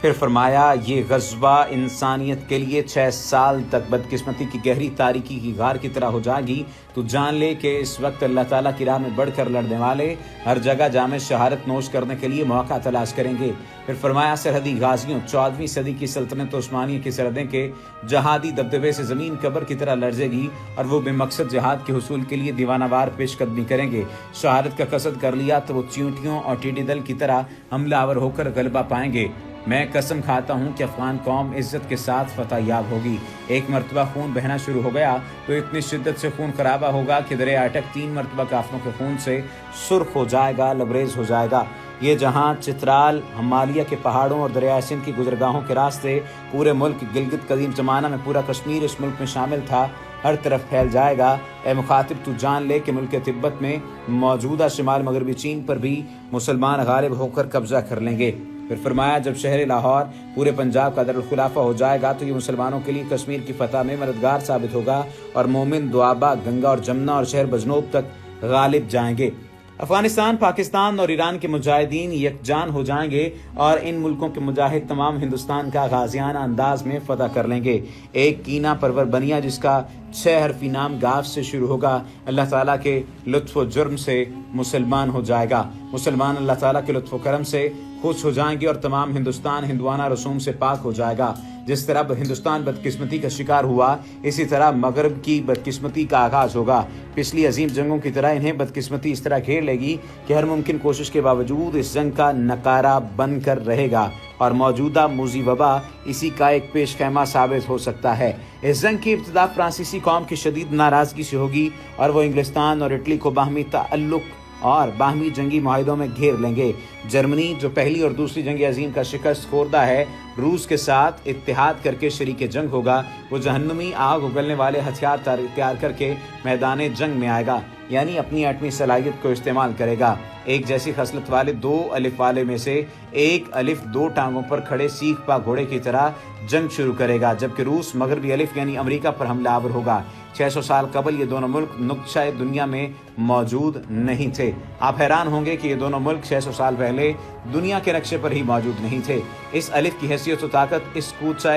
پھر فرمایا یہ غزوہ انسانیت کے لیے 6 سال تک بدقسمتی کی گہری تاریکی کی غار کی طرح ہو جائے گی۔ تو جان لے کہ اس وقت اللہ تعالیٰ کی راہ میں بڑھ کر لڑنے والے ہر جگہ جامع شہادت نوش کرنے کے لیے موقع تلاش کریں گے۔ پھر فرمایا سرحدی غازیوں 14ویں صدی کی سلطنت عثمانیہ کی سرحدیں کے جہادی دبدبے سے زمین قبر کی طرح لرزے گی اور وہ بے مقصد جہاد کے حصول کے لیے دیوانہ وار پیش قدمی کریں گے۔ شہادت کا قصد کر لیا تو وہ چیونٹیوں اور ٹیڈی دل کی طرح حملہ آور ہو کر غلبہ پائیں گے۔ میں قسم کھاتا ہوں کہ افغان قوم عزت کے ساتھ فتح یاب ہوگی۔ ایک مرتبہ خون بہنا شروع ہو گیا تو اتنی شدت سے خون خرابہ ہوگا کہ دریا اٹک 3 مرتبہ کافروں کے خون سے سرخ ہو جائے گا، لبریز ہو جائے گا۔ یہ جہاں چترال، ہمالیہ کے پہاڑوں اور دریائے سندھ کی گزرگاہوں کے راستے پورے ملک، گلگت قدیم زمانہ میں پورا کشمیر اس ملک میں شامل تھا، ہر طرف پھیل جائے گا۔ اے مخاطب تو جان لے کہ ملک تبت میں موجودہ شمال مغربی چین پر بھی مسلمان غالب ہو کر قبضہ کر لیں گے۔ پھر فرمایا جب شہر لاہور پورے پنجاب کا دارالخلافہ ہو جائے گا تو یہ مسلمانوں کے لیے کشمیر کی فتح میں مددگار ثابت ہوگا اور مومن دوآبہ، گنگا اور جمنا اور شہر بجنوب تک غالب جائیں گے۔ افغانستان، پاکستان اور ایران کے مجاہدین یکجان ہو جائیں گے اور ان ملکوں کے مجاہد تمام ہندوستان کا غازیانہ انداز میں فتح کر لیں گے۔ ایک کینہ پرور بنیا جس کا 6 حرفی نام گاف سے شروع ہوگا، اللہ تعالیٰ کے لطف و جرم سے مسلمان ہو جائے گا۔ مسلمان اللہ تعالیٰ کے لطف و کرم سے خوش ہو جائیں گے اور تمام ہندوستان ہندوانہ رسوم سے پاک ہو جائے گا۔ جس طرح ہندوستان بدقسمتی کا شکار ہوا، اسی طرح مغرب کی بدقسمتی کا آغاز ہوگا۔ پچھلی عظیم جنگوں کی طرح انہیں بدقسمتی اس طرح گھیر لے گی کہ ہر ممکن کوشش کے باوجود اس جنگ کا نکارہ بن کر رہے گا اور موجودہ موذی وبا اسی کا ایک پیش خیمہ ثابت ہو سکتا ہے۔ اس جنگ کی ابتدا فرانسیسی قوم کی شدید ناراضگی سے ہوگی اور وہ انگلستان اور اٹلی کو باہمی تعلق اور باہمی جنگی معاہدوں میں گھیر لیں گے۔ جرمنی جو پہلی اور دوسری جنگ عظیم کا شکست خوردہ ہے، روس کے ساتھ اتحاد کر کے شریک جنگ ہوگا۔ وہ جہنمی آگ اگلنے والے ہتھیار تیار کر کے میدان جنگ میں آئے گا، یعنی اپنی ایٹمی صلاحیت کو استعمال کرے گا۔ ایک جیسی خصلت والے 2 الف والے میں سے ایک الف 2 ٹانگوں پر کھڑے سیخ پا گھوڑے کی طرح جنگ شروع کرے گا، جبکہ روس مغربی الف یعنی امریکہ پر حملہ آور ہوگا۔ 600 سال قبل یہ دونوں ملک نقشہ دنیا میں موجود نہیں تھے۔ آپ حیران ہوں گے کہ یہ دونوں ملک 600 سال پہلے دنیا کے نقشے پر ہی موجود نہیں تھے۔ اس الف کی حیثیت و طاقت اس کوچہ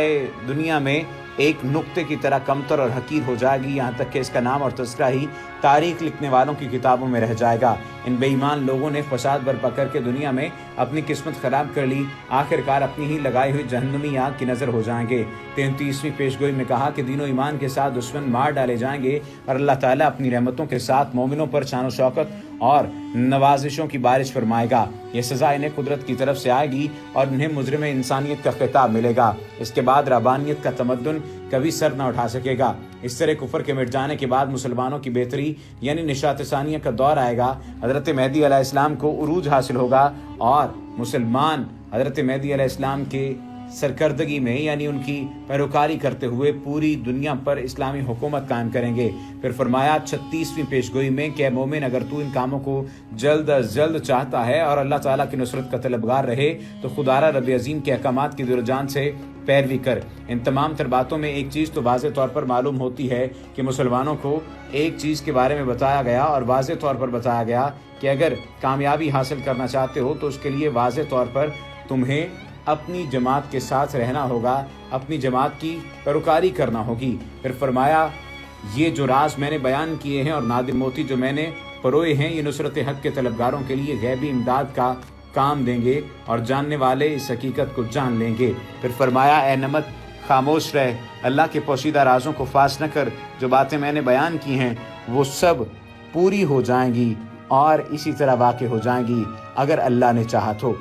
دنیا میں ایک نقطے کی طرح کمتر اور حقیر ہو جائے گی، یہاں تک کہ اس کا نام اور تذکرہ ہی تاریخ لکھنے والوں کی کتابوں میں رہ جائے گا۔ ان بے ایمان لوگوں نے فساد برپا کر کے دنیا میں اپنی قسمت خراب کر لی، آخر کار اپنی ہی لگائی ہوئی جہنمی آگ کی نظر ہو جائیں گے۔ 33ویں پیشگوئی میں کہا کہ دین و ایمان کے ساتھ دشمن مار ڈالے جائیں گے اور اللہ تعالیٰ اپنی رحمتوں کے ساتھ مومنوں پر شان و شوکت اور نوازشوں کی بارش فرمائے گا۔ یہ سزا انہیں قدرت کی طرف سے آئے گی اور انہیں مجرم انسانیت کا خطاب ملے گا۔ اس کے بعد ربانیت کا تمدن کبھی سر نہ اٹھا سکے گا۔ اس طرح کفر کے مٹ جانے کے بعد مسلمانوں کی بہتری یعنی نشاط ثانیہ کا دور آئے گا۔ حضرت مہدی علیہ السلام کو عروج حاصل ہوگا اور مسلمان حضرت مہدی علیہ السلام کے سرکردگی میں یعنی ان کی پیروکاری کرتے ہوئے پوری دنیا پر اسلامی حکومت قائم کریں گے۔ پھر فرمایا 36ویں پیشگوئی میں کہ اے مومن اگر تو ان کاموں کو جلد از جلد چاہتا ہے اور اللہ تعالیٰ کی نصرت کا طلبگار رہے تو خدارہ رب عظیم کے احکامات کی دل و جان سے پیروی کر۔ ان تمام تر باتوں میں ایک چیز تو واضح طور پر معلوم ہوتی ہے کہ مسلمانوں کو ایک چیز کے بارے میں بتایا گیا اور واضح طور پر بتایا گیا کہ اگر کامیابی حاصل کرنا چاہتے ہو تو اس کے لیے واضح طور پر تمہیں اپنی جماعت کے ساتھ رہنا ہوگا، اپنی جماعت کی پیروکاری کرنا ہوگی۔ پھر فرمایا یہ جو راز میں نے بیان کیے ہیں اور نادر موتی جو میں نے پروئے ہیں یہ نصرت حق کے طلبگاروں کے لیے غیبی امداد کا کام دیں گے اور جاننے والے اس حقیقت کو جان لیں گے۔ پھر فرمایا اے نمط خاموش رہ، اللہ کے پوشیدہ رازوں کو فاش نہ کر، جو باتیں میں نے بیان کی ہیں وہ سب پوری ہو جائیں گی اور اسی طرح واقع ہو جائیں گی اگر اللہ نے چاہا تو۔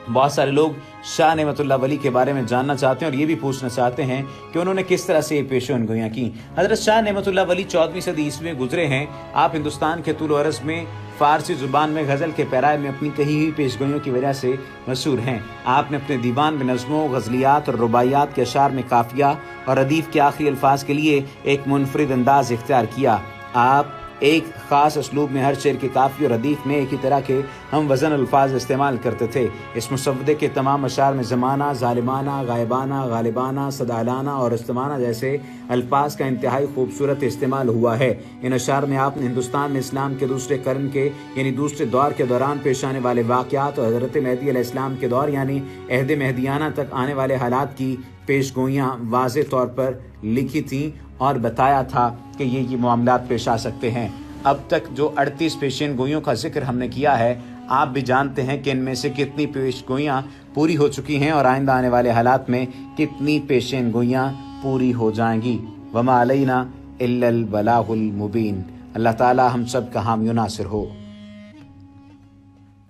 بہت سارے لوگ شاہ نعمت اللہ ولی کے بارے میں جاننا چاہتے ہیں اور یہ بھی پوچھنا چاہتے ہیں کہ انہوں نے کس طرح سے یہ پیشون گوئیاں کی۔ حضرت شاہ نعمت اللہ ولی 14ویں صدی عیسوی میں گزرے ہیں۔ آپ ہندوستان کے طول و عرض میں فارسی زبان میں غزل کے پیرائے میں اپنی کہی ہوئی پیشگوئیوں کی وجہ سے مشہور ہیں۔ آپ نے اپنے دیوان میں نظموں، غزلیات اور رباعیات کے اشعار میں قافیہ اور ردیف کے آخری الفاظ کے لیے ایک منفرد انداز اختیار کیا۔ آپ ایک خاص اسلوب میں ہر شعر کے قافیے اور ردیف میں ایک ہی طرح کے ہم وزن الفاظ استعمال کرتے تھے۔ اس مسودے کے تمام اشعار میں زمانہ، ظالمانہ، غائبانہ، غالبانہ، سدالانہ اور استمانہ جیسے الفاظ کا انتہائی خوبصورت استعمال ہوا ہے۔ ان اشعار میں آپ نے ہندوستان میں اسلام کے دوسرے قرن کے یعنی دوسرے دور کے دوران پیش آنے والے واقعات اور حضرت مہدی علیہ السلام کے دور یعنی عہد مہدیانہ تک آنے والے حالات کی پیش گوئیاں واضح طور پر لکھی تھیں اور بتایا تھا کہ یہ معاملات پیش آ سکتے ہیں۔ اب تک جو 38 پیشین گوئیوں کا ذکر ہم نے کیا ہے، آپ بھی جانتے ہیں کہ ان میں سے کتنی پیش گوئیاں پوری ہو چکی ہیں اور آئندہ آنے والے حالات میں کتنی پیشین گوئیاں پوری ہو جائیں گی۔ وما علینا الا البلاغ المبین۔ اللہ تعالی ہم سب کا حامی و ناصر ہو۔